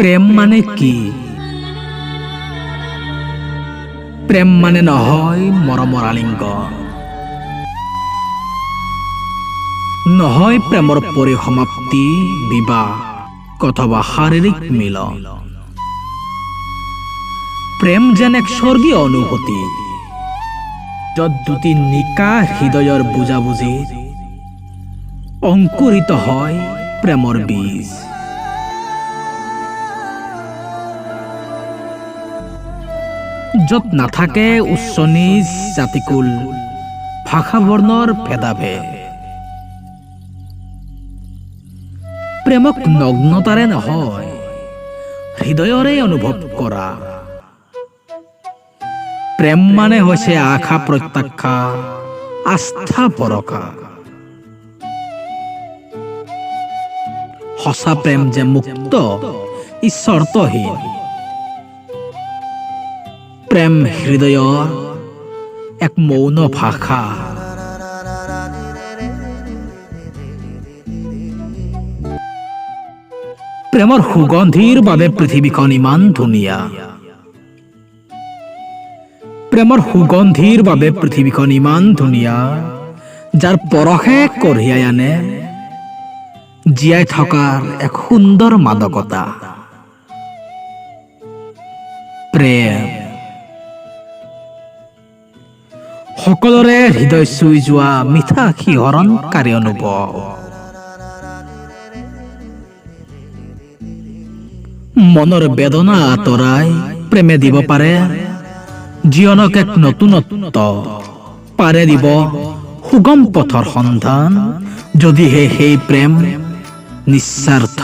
প্ৰেম মানে কি? প্ৰেম মানে নহয় মৰমৰ আলিংগন, নহয় প্ৰেমৰ পৰিসমাপ্তি, বিবাহ অথবা শাৰীৰিক মিলন। প্ৰেম যেন এক স্বৰ্গীয় অনুভূতি, য'ত দুটি নিকা হৃদয়ৰ বুজাবুজি অংকুৰিত হয় প্ৰেমৰ বীজ। য'ত নাথাকে উচ্চ নিচ জাতিকুল, ভাষা বৰ্ণৰ ভেদাভেদ। প্ৰেমক নগ্নতাৰে নহয়, হৃদয়ৰে অনুভৱ কৰা। প্ৰেম মানে হৈছে আশা প্ৰত্যাশা, আস্থা ভৰসা। সঁচা প্ৰেম যে মুক্ত, ই চৰ্তহীন। প্ৰেম হৃদয়ৰ এক মৌন ভাষা। প্ৰেমৰ সুগন্ধিৰ বাবে পৃথিৱীখন ইমান ধুনীয়া। প্ৰেমৰ সুগন্ধিৰ বাবে পৃথিৱীখন ইমান ধুনীয়া, যাৰ পৰশে কঢ়িয়াই আনে জীয়াই থকাৰ এক সুন্দৰ মাদকতা। প্ৰেম সকলোৰে হৃদয় চুই যোৱা মিঠা শিহৰণকাৰী অনুভৱ। মনৰ বেদনা আঁতৰাই প্ৰেমে দিব পাৰে জীৱনক এক নতুনত্ব, পাৰে দিব সুগম পথৰ সন্ধান, যদিহে সেই প্ৰেম নিস্বাৰ্থ।